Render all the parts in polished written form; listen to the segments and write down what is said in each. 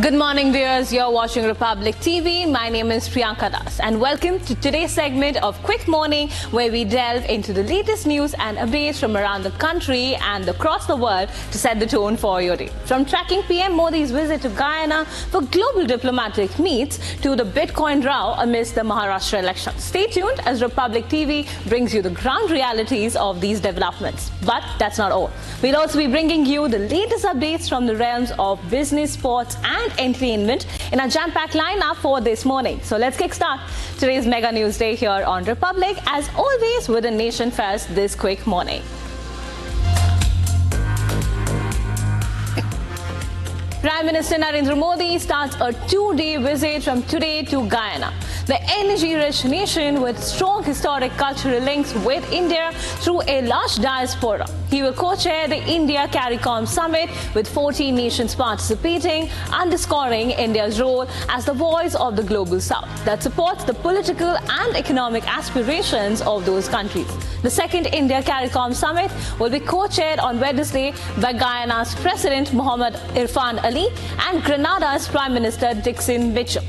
Good morning, viewers. You're watching Republic TV. My name is Priyanka Das, and welcome to today's segment of Quick Morning, where we delve into the latest news and updates from around the country and across the world to set the tone for your day. From tracking PM Modi's visit to Guyana for global diplomatic meets to the Bitcoin row amidst the Maharashtra election. Stay tuned as Republic TV brings you the ground realities of these developments. But that's not all. We'll also be bringing you the latest updates from the realms of business, sports and entertainment in our jam-packed lineup for this morning. So let's kickstart today's Mega News Day here on Republic, as always with the nation first this quick morning. Prime Minister Narendra Modi starts a two-day visit from today to Guyana, the energy-rich nation with strong historic cultural links with India through a large diaspora. He will co-chair the India CARICOM summit with 14 nations participating, underscoring India's role as the voice of the global south that supports the political and economic aspirations of those countries. The second India CARICOM summit will be co-chaired on Wednesday by Guyana's President Mohamed Irfan Ali and Grenada's Prime Minister Dixon Mitchell.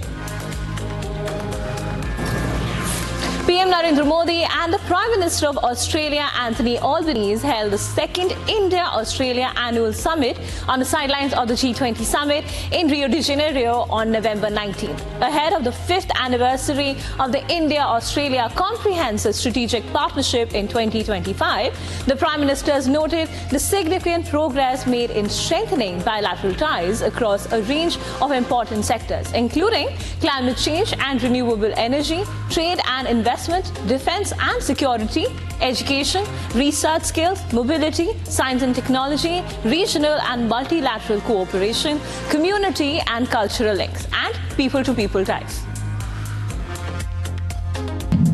PM Narendra Modi and the Prime Minister of Australia Anthony Albanese held the second India-Australia annual summit on the sidelines of the G20 summit in Rio de Janeiro on November 19, ahead of the 5th anniversary of the India-Australia Comprehensive Strategic Partnership in 2025. The Prime Minister has noted the significant progress made in strengthening bilateral ties across a range of important sectors, including climate change and renewable energy, trade and investment, defense and security, education, research skills, mobility, science and technology, regional and multilateral cooperation, community and cultural links, and people-to-people ties.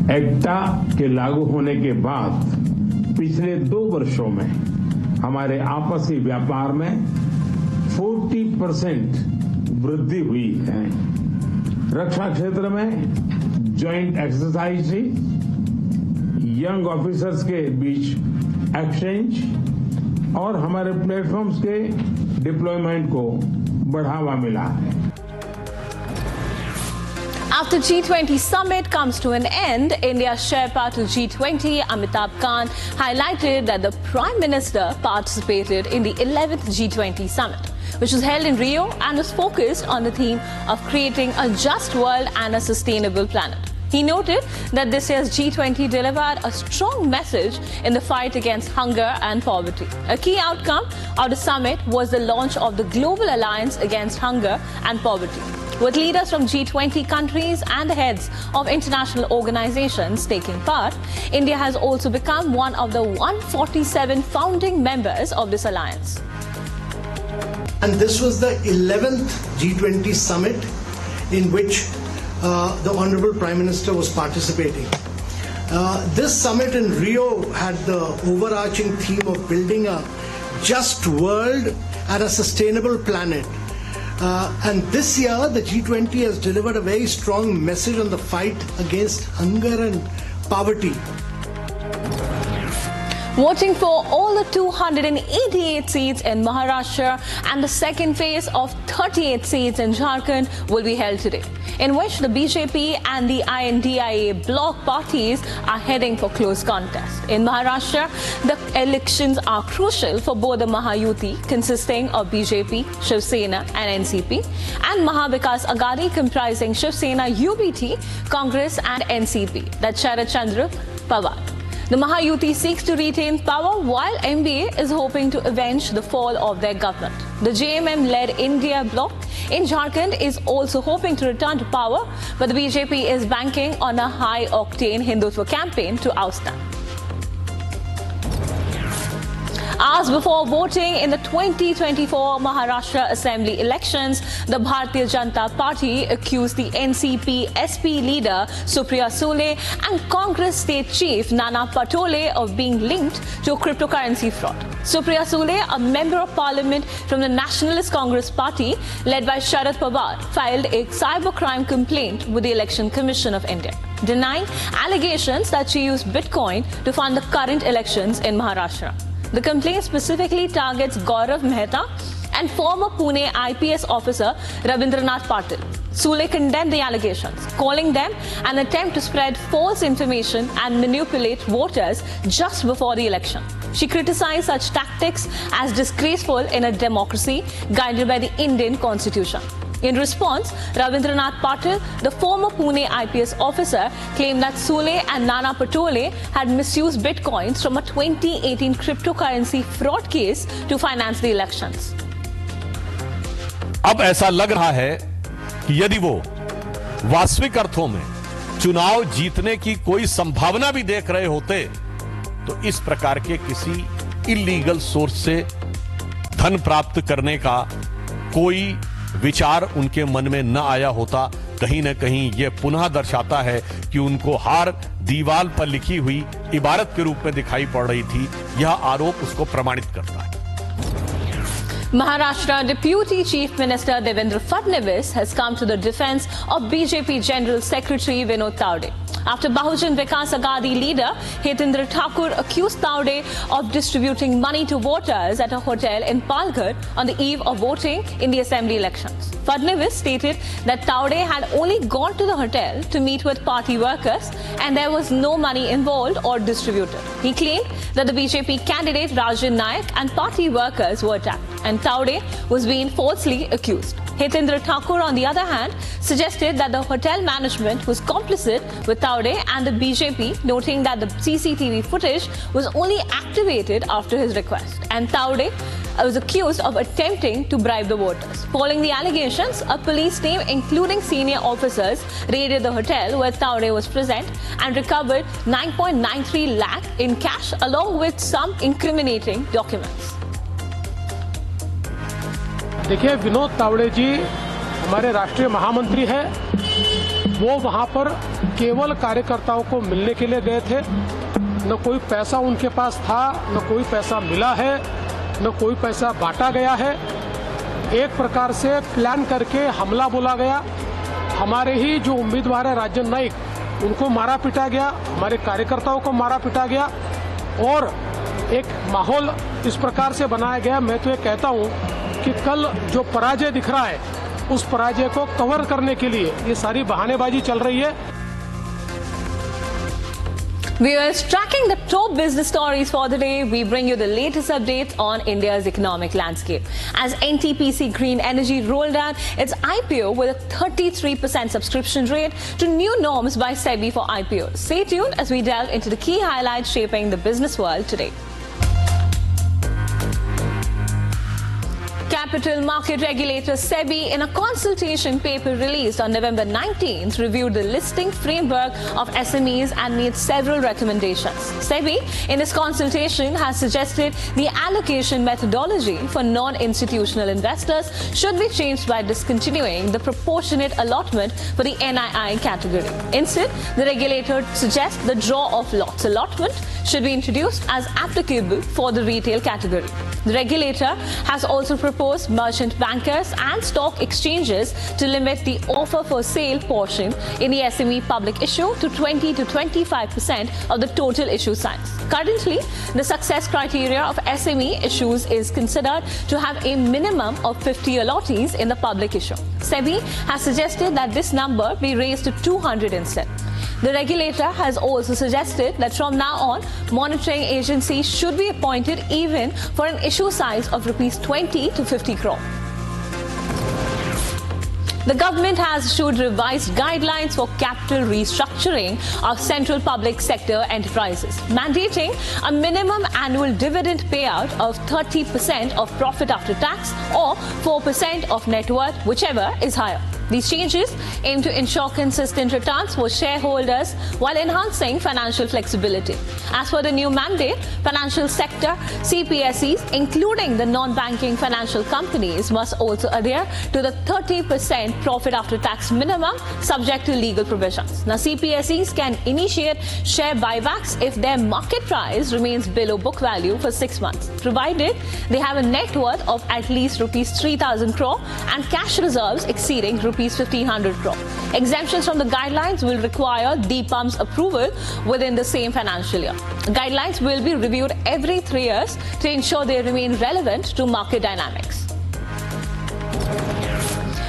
एक्टा के लागू होने के बाद पिछले 2 वर्षों में हमारे आपसी व्यापार में 40% वृद्धि हुई है। रक्षा क्षेत्र में जॉइंट एक्सरसाइज थी, यंग ऑफिसर्स के बीच एक्सचेंज और हमारे प्लेटफॉर्म्स के डिप्लॉयमेंट को बढ़ावा मिला है। After G20 summit comes to an end, India's Sherpa to G20, Amitabh Kant, highlighted that the Prime Minister participated in the 11th G20 summit, which was held in Rio and was focused on the theme of creating a just world and a sustainable planet. He noted that this year's G20 delivered a strong message in the fight against hunger and poverty. A key outcome of the summit was the launch of the Global Alliance Against Hunger and Poverty, with leaders from G20 countries and the heads of international organizations taking part. India has also become one of the 147 founding members of this alliance. And this was the 11th G20 summit in which the Honorable Prime Minister was participating. This summit in Rio had the overarching theme of building a just world and a sustainable planet. And this year, the G20 has delivered a very strong message on the fight against hunger and poverty. Voting for all the 288 seats in Maharashtra and the second phase of 38 seats in Jharkhand will be held today, in which the BJP and the I.N.D.I.A bloc parties are heading for close contest. In Maharashtra, the elections are crucial for both the Mahayuti, consisting of BJP, Shiv Sena and NCP, and Maha Vikas Aghadi, comprising Shiv Sena, UBT, Congress and NCP, that's Sharadchandra Pawar. The Mahayuti seeks to retain power, while MBA is hoping to avenge the fall of their government. The JMM-led I.N.D.I.A bloc in Jharkhand is also hoping to return to power, but the BJP is banking on a high-octane Hindutva campaign to oust them. Hours before voting in the 2024 Maharashtra Assembly elections, the Bharatiya Janata Party accused the NCP-SP leader Supriya Sule and Congress State Chief Nana Patole of being linked to a cryptocurrency fraud. Supriya Sule, a member of parliament from the Nationalist Congress Party led by Sharad Pawar, filed a cybercrime complaint with the Election Commission of India, denying allegations that she used Bitcoin to fund the current elections in Maharashtra. The complaint specifically targets Gaurav Mehta, and former Pune IPS officer Rabindranath Patil. Sule condemned the allegations, calling them an attempt to spread false information and manipulate voters just before the election. She criticized such tactics as disgraceful in a democracy guided by the Indian Constitution. In response, Rabindranath Patil, the former Pune IPS officer, claimed that Sule and Nana Patole had misused bitcoins from a 2018 cryptocurrency fraud case to finance the elections. अब ऐसा लग रहा है कि यदि वो वास्तविक अर्थों में चुनाव जीतने की कोई संभावना भी देख रहे होते तो इस प्रकार के किसी इलीगल सोर्स से धन प्राप्त करने का कोई विचार उनके मन में न आया होता। कहीं न कहीं यह पुनः दर्शाता है कि उनको हार दीवार पर लिखी हुई इबारत के रूप में दिखाई पड़ रही थी। यह आरोप उसको प्रमाणित करता है। Maharashtra Deputy Chief Minister Devendra Fadnavis has come to the defense of BJP General Secretary Vinod Taude. After Bahujan Vikas Aghadi leader Hitendra Thakur accused Taude of distributing money to voters at a hotel in Palghar on the eve of voting in the assembly elections. Fadnavis stated that Taude had only gone to the hotel to meet with party workers and there was no money involved or distributed. He claimed that the BJP candidate Rajan Nayak and party workers were attacked and Taude was being falsely accused. Hitendra Thakur, on the other hand, suggested that the hotel management was complicit with Taude and the BJP, noting that the CCTV footage was only activated after his request. And Taude was accused of attempting to bribe the voters. Following the allegations, a police team, including senior officers, raided the hotel where Taude was present and recovered 9.93 lakh in cash along with some incriminating documents. देखिए, विनोद तावड़े जी हमारे राष्ट्रीय महामंत्री हैं। वो वहां पर केवल कार्यकर्ताओं को मिलने के लिए गए थे। न कोई पैसा उनके पास था, न कोई पैसा मिला है, न कोई पैसा बांटा गया है। एक प्रकार से प्लान करके हमला बोला गया। हमारे ही जो उम्मीदवार है राजन नाइक, उनको मारा पीटा गया, हमारे कार्यकर्ताओं को मारा पीटा गया और एक माहौल इस प्रकार से बनाया गया। मैं तो ये कहता हूं कि कल जो पराजय दिख रहा है, उस पराजय को कवर करने के लिए ये सारी बहानेबाजी चल रही है। Viewers, tracking the top business stories for the day, we bring you the latest updates on India's economic landscape. As NTPC Green Energy rolled out its IPO with a 33% subscription rate to new norms by SEBI for IPOs. Stay tuned as we delve into the key highlights shaping the business world today. Capital market regulator SEBI, in a consultation paper released on November 19th, reviewed the listing framework of SMEs and made several recommendations. SEBI, in its consultation, has suggested the allocation methodology for non-institutional investors should be changed by discontinuing the proportionate allotment for the NII category. Instead, the regulator suggests the draw of lots allotment should be introduced as applicable for the retail category. The regulator has also proposed merchant bankers and stock exchanges to limit the offer for sale portion in the SME public issue to 20 to 25% of the total issue size. Currently, the success criteria of SME issues is considered to have a minimum of 50 allottees in the public issue. SEBI has suggested that this number be raised to 200 instead. The regulator has also suggested that from now on, monitoring agencies should be appointed even for an issue size of Rs 20 to 50 crore. The government has issued revised guidelines for capital restructuring of central public sector enterprises, mandating a minimum annual dividend payout of 30% of profit after tax or 4% of net worth, whichever is higher. These changes aim to ensure consistent returns for shareholders while enhancing financial flexibility. As for the new mandate, financial sector CPSEs, including the non-banking financial companies, must also adhere to the 30% profit after tax minimum subject to legal provisions. Now, CPSEs can initiate share buybacks if their market price remains below book value for 6 months, provided they have a net worth of at least Rs 3,000 crore and cash reserves exceeding Rs 1,500 crore. Exemptions from the guidelines will require DPUM's approval within the same financial year. Guidelines will be reviewed every 3 years to ensure they remain relevant to market dynamics.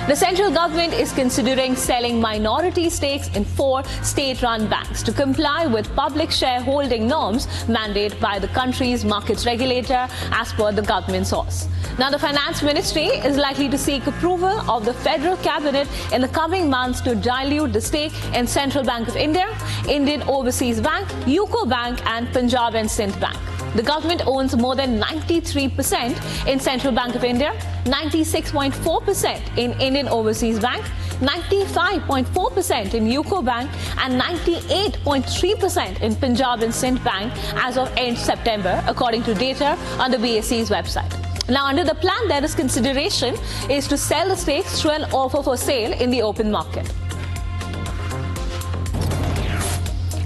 The central government is considering selling minority stakes in 4 state-run banks to comply with public shareholding norms mandated by the country's markets regulator, as per the government source. Now, the Finance Ministry is likely to seek approval of the Federal Cabinet in the coming months to dilute the stake in Central Bank of India, Indian Overseas Bank, UCO Bank and Punjab and Sindh Bank. The government owns more than 93% in Central Bank of India, 96.4% in Indian Overseas Bank, 95.4% in UCO Bank and 98.3% in Punjab and Sindh Bank as of end September, according to data on the BSE's website. Now, under the plan, there is consideration is to sell the stakes through an offer for sale in the open market.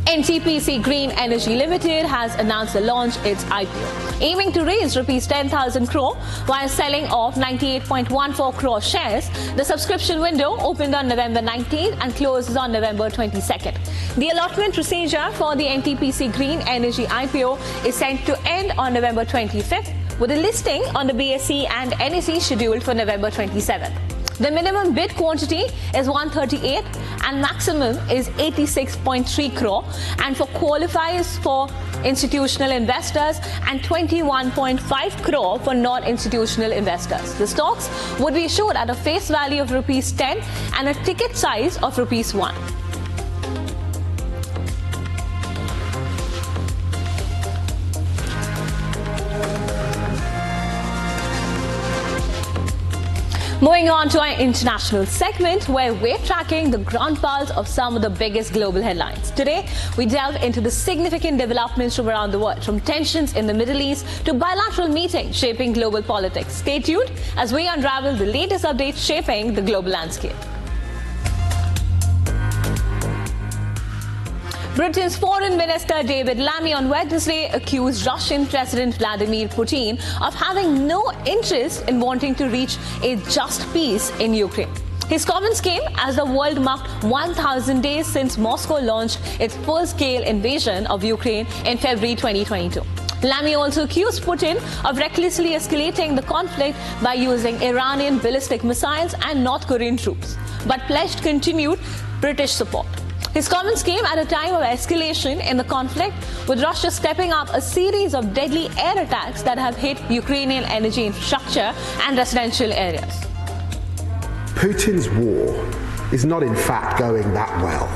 NTPC Green Energy Limited has announced to launch its IPO, aiming to raise rupees 10,000 crore while selling off 98.14 crore shares. The subscription window opened on November 19th and closes on November 22nd. The allotment procedure for the NTPC Green Energy IPO is set to end on November 25th, with a listing on the BSE and NSE scheduled for November 27th. The minimum bid quantity is 138 and maximum is 86.3 crore, and for qualifiers for institutional investors and 21.5 crore for non-institutional investors. The stocks would be issued at a face value of rupees 10 and a ticket size of rupees 1. Moving on to our international segment, where we're tracking the ground pulse of some of the biggest global headlines. Today, we delve into the significant developments from around the world, from tensions in the Middle East to bilateral meetings shaping global politics. Stay tuned as we unravel the latest updates shaping the global landscape. Britain's Foreign Minister David Lammy on Wednesday accused Russian President Vladimir Putin of having no interest in wanting to reach a just peace in Ukraine. His comments came as the world marked 1,000 days since Moscow launched its full-scale invasion of Ukraine in February 2022. Lammy also accused Putin of recklessly escalating the conflict by using Iranian ballistic missiles and North Korean troops, but pledged continued British support. His comments came at a time of escalation in the conflict, with Russia stepping up a series of deadly air attacks that have hit Ukrainian energy infrastructure and residential areas. Putin's war is not in fact going that well.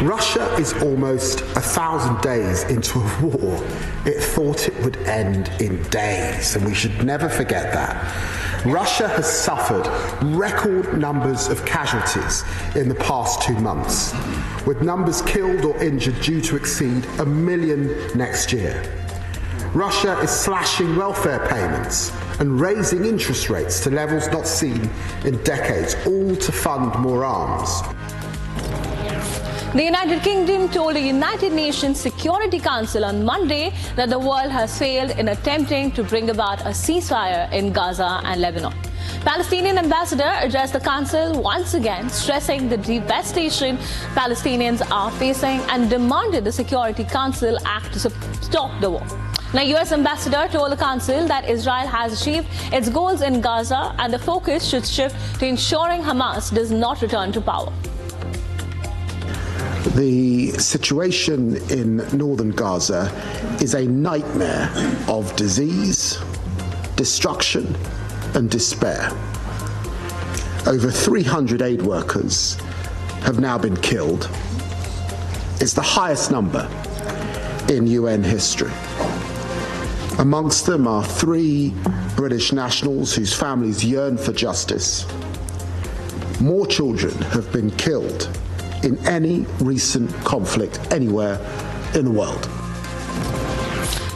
Russia is almost 1,000 days into a war it thought it would end in days, and we should never forget that. Russia has suffered record numbers of casualties in the past 2 months, with numbers killed or injured due to exceed 1 million next year. Russia is slashing welfare payments and raising interest rates to levels not seen in decades, all to fund more arms. The United Kingdom told the United Nations Security Council on Monday that the world has failed in attempting to bring about a ceasefire in Gaza and Lebanon. Palestinian ambassador addressed the council once again, stressing the devastation Palestinians are facing and demanded the Security Council act to stop the war. Now, US ambassador told the council that Israel has achieved its goals in Gaza and the focus should shift to ensuring Hamas does not return to power. The situation in northern Gaza is a nightmare of disease, destruction, and despair. Over 300 aid workers have now been killed. It's the highest number in UN history. Amongst them are 3 British nationals whose families yearn for justice. More children have been killed in any recent conflict anywhere in the world.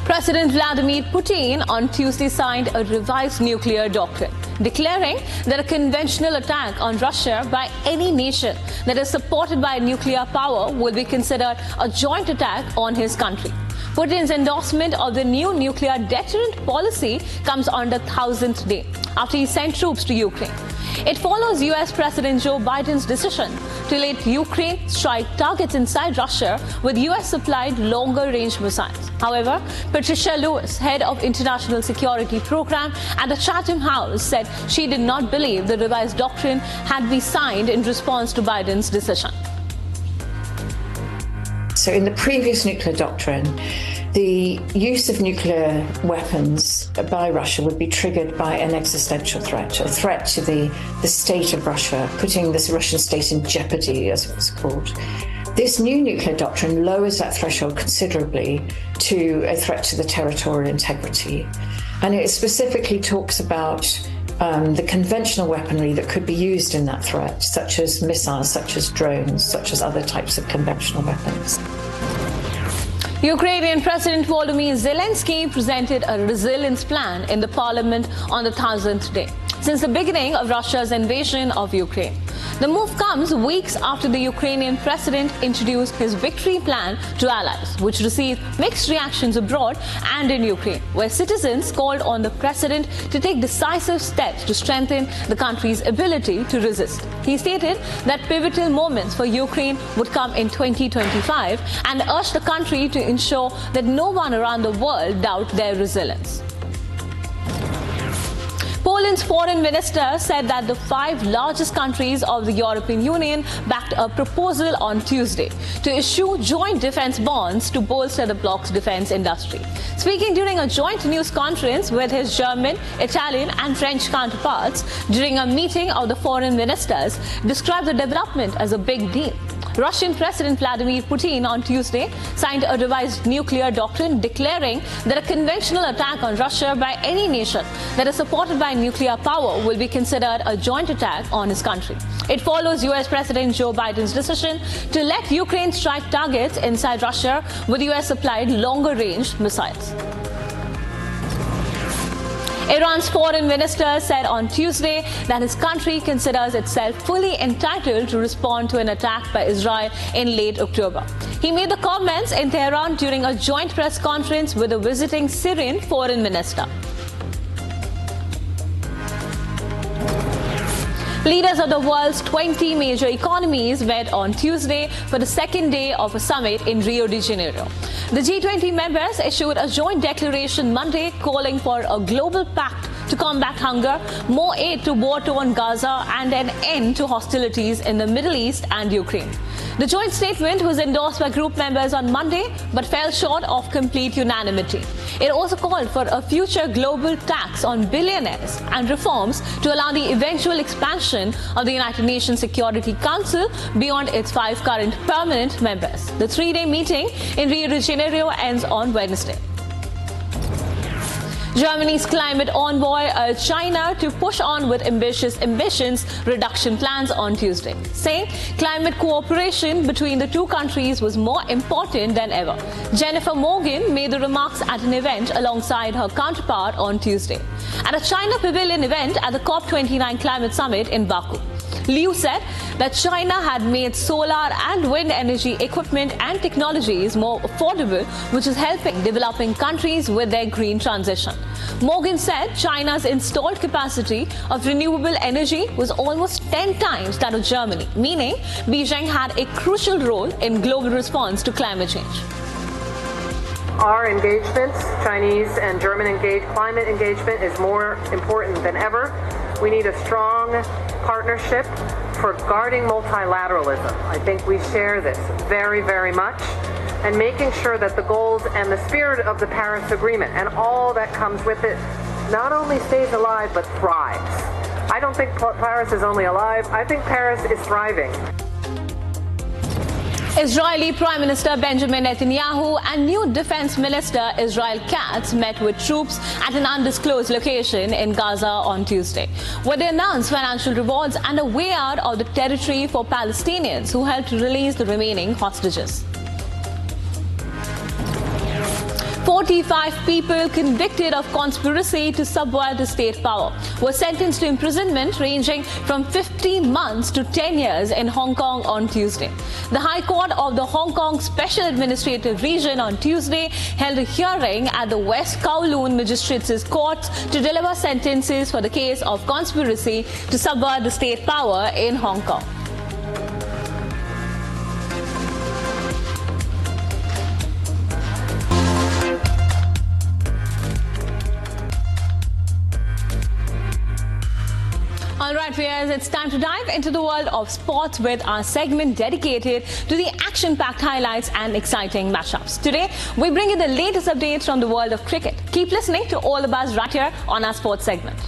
President Vladimir Putin on Tuesday signed a revised nuclear doctrine, declaring that a conventional attack on Russia by any nation that is supported by nuclear power will be considered a joint attack on his country. Putin's endorsement of the new nuclear deterrent policy comes on the 1,000th day after he sent troops to Ukraine. It follows US President Joe Biden's decision to let Ukraine strike targets inside Russia with US-supplied longer-range missiles. However, Patricia Lewis, head of International Security Program at the Chatham House, said she did not believe the revised doctrine had been signed in response to Biden's decision. So in the previous nuclear doctrine, the use of nuclear weapons by Russia would be triggered by an existential threat, a threat to the state of Russia, putting this Russian state in jeopardy, as it was called. This new nuclear doctrine lowers that threshold considerably to a threat to the territorial integrity. And it specifically talks about the conventional weaponry that could be used in that threat, such as missiles, such as drones, such as other types of conventional weapons. Ukrainian President Volodymyr Zelensky presented a resilience plan in the parliament on the 1,000th day since the beginning of Russia's invasion of Ukraine. The move comes weeks after the Ukrainian president introduced his victory plan to allies, which received mixed reactions abroad and in Ukraine, where citizens called on the president to take decisive steps to strengthen the country's ability to resist. He stated that pivotal moments for Ukraine would come in 2025 and urged the country to ensure that no one around the world doubt their resilience. Poland's foreign minister said that the 5 largest countries of the European Union backed a proposal on Tuesday to issue joint defense bonds to bolster the bloc's defense industry. Speaking during a joint news conference with his German, Italian and French counterparts during a meeting of the foreign ministers, described the development as a big deal. Russian President Vladimir Putin on Tuesday signed a revised nuclear doctrine declaring that a conventional attack on Russia by any nation that is supported by nuclear power will be considered a joint attack on his country. It follows US President Joe Biden's decision to let Ukraine strike targets inside Russia with US-supplied longer-range missiles. Iran's foreign minister said on Tuesday that his country considers itself fully entitled to respond to an attack by Israel in late October. He made the comments in Tehran during a joint press conference with a visiting Syrian foreign minister. Leaders of the world's 20 major economies met on Tuesday for the second day of a summit in Rio de Janeiro. The G20 members issued a joint declaration Monday calling for a global pact to combat hunger, more aid to war-torn Gaza, and an end to hostilities in the Middle East and Ukraine. The joint statement was endorsed by group members on Monday, but fell short of complete unanimity. It also called for a future global tax on billionaires and reforms to allow the eventual expansion of the United Nations Security Council beyond its 5 current permanent members. The 3-day meeting in Rio de Janeiro ends on Wednesday. Germany's climate envoy urged China to push on with ambitious emissions reduction plans on Tuesday, saying climate cooperation between the two countries was more important than ever. Jennifer Morgan made the remarks at an event alongside her counterpart on Tuesday at a China Pavilion event at the COP29 Climate Summit in Baku. Liu said that China had made solar and wind energy equipment and technologies more affordable, which is helping developing countries with their green transition. Morgan said China's installed capacity of renewable energy was almost 10 times that of Germany, meaning Beijing had a crucial role in global response to climate change. Our engagements, Chinese and German climate engagement, is more important than ever. We need a strong partnership for guarding multilateralism. I think we share this very, very much, and making sure that the goals and the spirit of the Paris Agreement and all that comes with it not only stays alive but thrives. I don't think Paris is only alive, I think Paris is thriving. Israeli Prime Minister Benjamin Netanyahu and new Defense Minister Israel Katz met with troops at an undisclosed location in Gaza on Tuesday, where they announced financial rewards and a way out of the territory for Palestinians who helped release the remaining hostages. 45 people convicted of conspiracy to subvert the state power were sentenced to imprisonment ranging from 50 months to 10 years in Hong Kong on Tuesday. The High Court of the Hong Kong Special Administrative Region on Tuesday held a hearing at the West Kowloon Magistrates' Courts to deliver sentences for the case of conspiracy to subvert the state power in Hong Kong. Alright viewers, it's time to dive into the world of sports with our segment dedicated to the action-packed highlights and exciting matchups. Today, we bring you the latest updates from the world of cricket. Keep listening to all the buzz right here on our sports segment.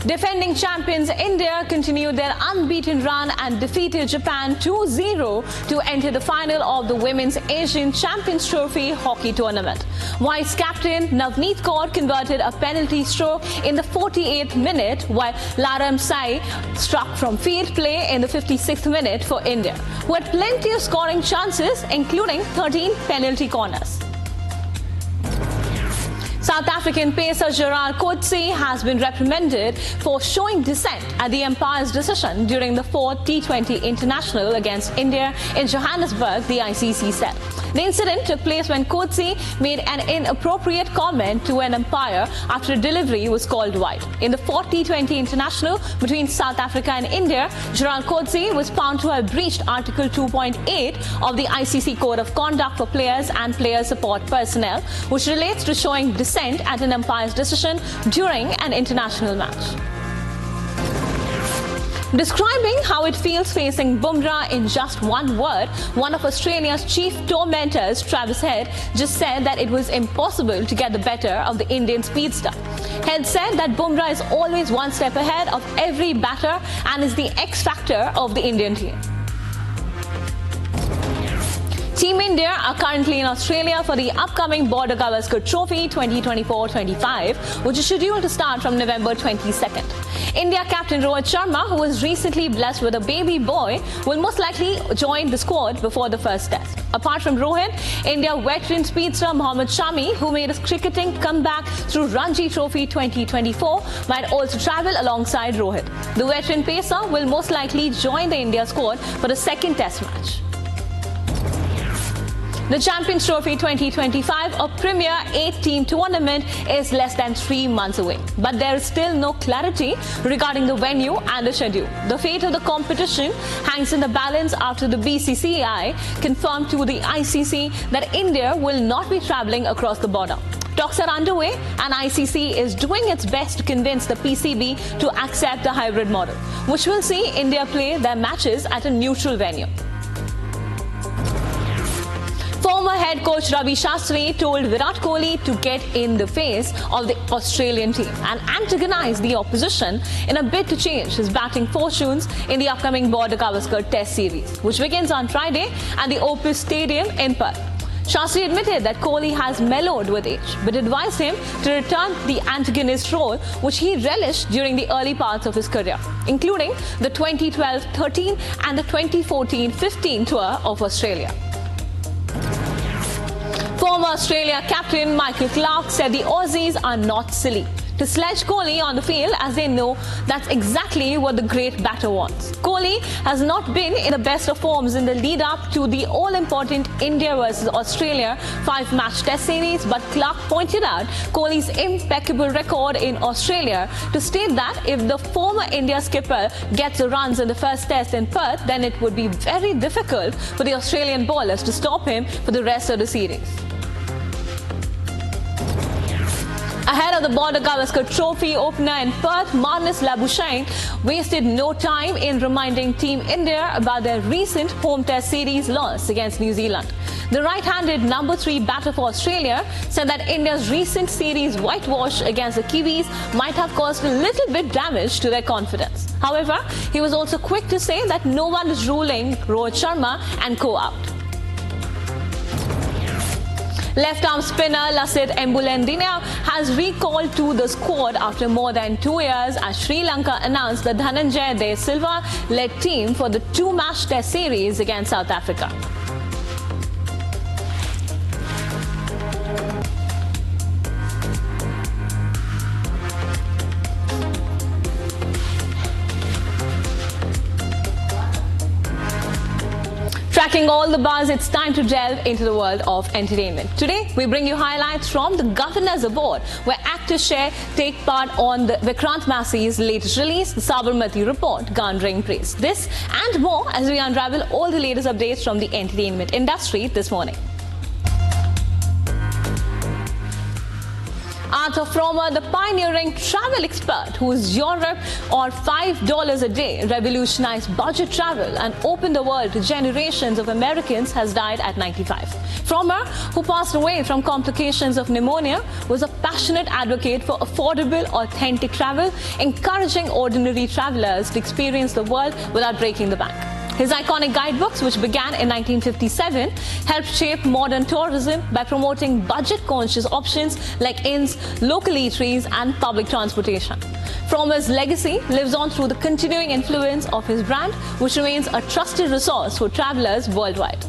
Defending champions India continued their unbeaten run and defeated Japan 2-0 to enter the final of the Women's Asian Champions Trophy hockey tournament. Vice captain Navneet Kaur converted a penalty stroke in the 48th minute, while Laram Sai struck from field play in the 56th minute for India, who had plenty of scoring chances, including 13 penalty corners. South African pacer Gerard Coetzee has been reprimanded for showing dissent at the umpire's decision during the 4th T20 International against India in Johannesburg, the ICC said. The incident took place when Coetzee made an inappropriate comment to an umpire after a delivery was called wide. In the 4th T20 International between South Africa and India, Gerard Coetzee was found to have breached Article 2.8 of the ICC Code of Conduct for Players and Player Support Personnel, which relates to showing dissent at an umpire's decision during an international match. Describing how it feels facing Bumrah in just one word, one of Australia's chief tormentors, Travis Head, just said that it was impossible to get the better of the Indian speedster. Head said that Bumrah is always one step ahead of every batter and is the X factor of the Indian team. Team India are currently in Australia for the upcoming Border Gavaskar Trophy 2024-25, which is scheduled to start from November 22nd. India captain Rohit Sharma, who was recently blessed with a baby boy, will most likely join the squad before the first test. Apart from Rohit, India veteran speedster Mohammad Shami, who made his cricketing comeback through Ranji Trophy 2024, might also travel alongside Rohit. The veteran pacer will most likely join the India squad for the second test match. The Champions Trophy 2025, a premier 8-team tournament, is less than 3 months away. But there is still no clarity regarding the venue and the schedule. The fate of the competition hangs in the balance after the BCCI confirmed to the ICC that India will not be travelling across the border. Talks are underway and ICC is doing its best to convince the PCB to accept the hybrid model, which will see India play their matches at a neutral venue. Former head coach Ravi Shastri told Virat Kohli to get in the face of the Australian team and antagonize the opposition in a bid to change his batting fortunes in the upcoming Border Gavaskar Test Series, which begins on Friday at the Opus Stadium in Perth. Shastri admitted that Kohli has mellowed with age, but advised him to return the antagonist role which he relished during the early parts of his career, including the 2012-13 and the 2014-15 tour of Australia. Former Australia captain Michael Clarke said the Aussies are not silly to sledge Kohli on the field, as they know that's exactly what the great batter wants. Kohli has not been in the best of forms in the lead-up to the all-important India vs Australia 5-match Test Series, but Clarke pointed out Kohli's impeccable record in Australia to state that if the former India skipper gets the runs in the first Test in Perth, then it would be very difficult for the Australian bowlers to stop him for the rest of the series. Ahead of the Border Gavaskar Trophy opener in Perth, Marnus Labuschagne wasted no time in reminding Team India about their recent home Test Series loss against New Zealand. The right-handed number 3 batter for Australia said that India's recent series whitewash against the Kiwis might have caused a little bit damage to their confidence. However, he was also quick to say that no one is ruling Rohit Sharma and co out. Left-arm spinner Lasith Embulendina has recalled to the squad after more than 2 years as Sri Lanka announced the Dhananjay De Silva-led team for the 2-match Test Series against South Africa. Tracking all the buzz, it's time to delve into the world of entertainment. Today, we bring you highlights from the Governor's Award, where actors take part on the Vikrant Massey's latest release, the Sabarmati Report, garnering praise. This and more as we unravel all the latest updates from the entertainment industry this morning. Arthur Frommer, the pioneering travel expert whose Europe or $5 a day revolutionized budget travel and opened the world to generations of Americans, has died at 95. Frommer, who passed away from complications of pneumonia, was a passionate advocate for affordable, authentic travel, encouraging ordinary travelers to experience the world without breaking the bank. His iconic guidebooks, which began in 1957, helped shape modern tourism by promoting budget-conscious options like inns, local eateries, and public transportation. Frommer's legacy lives on through the continuing influence of his brand, which remains a trusted resource for travelers worldwide.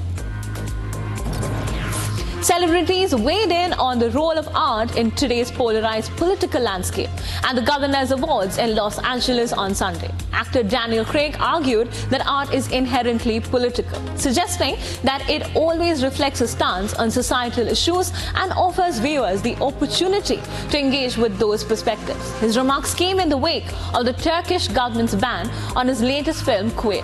Celebrities weighed in on the role of art in today's polarized political landscape at the Governor's Awards in Los Angeles on Sunday. Actor Daniel Craig argued that art is inherently political, suggesting that it always reflects a stance on societal issues and offers viewers the opportunity to engage with those perspectives. His remarks came in the wake of the Turkish government's ban on his latest film, Queer.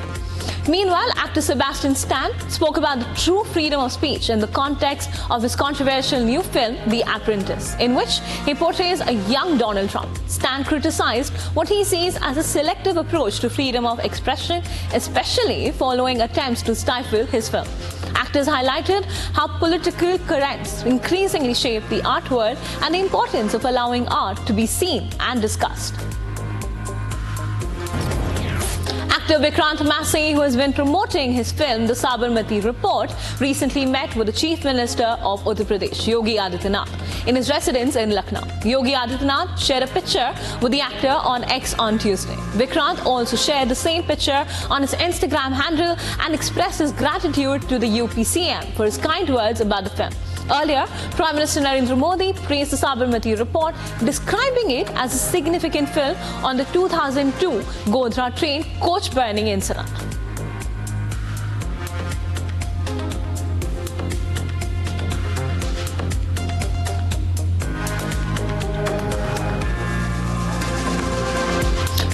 Meanwhile, actor Sebastian Stan spoke about the true freedom of speech in the context of his controversial new film, The Apprentice, in which he portrays a young Donald Trump. Stan criticized what he sees as a selective approach to freedom of expression, especially following attempts to stifle his film. Actors highlighted how political currents increasingly shape the art world and the importance of allowing art to be seen and discussed. Actor Vikrant Massey, who has been promoting his film, The Sabarmati Report, recently met with the Chief Minister of Uttar Pradesh, Yogi Adityanath, in his residence in Lucknow. Yogi Adityanath shared a picture with the actor on X on Tuesday. Vikrant also shared the same picture on his Instagram handle and expressed his gratitude to the UPCM for his kind words about the film. Earlier, Prime Minister Narendra Modi praised the Sabarmati Report, describing it as a significant film on the 2002 Godhra train coach burning incident.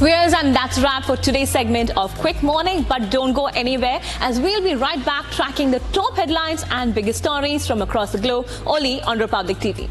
Viewers, and that's a wrap for today's segment of Quick Morning. But don't go anywhere, as we'll be right back tracking the top headlines and biggest stories from across the globe only on Republic TV.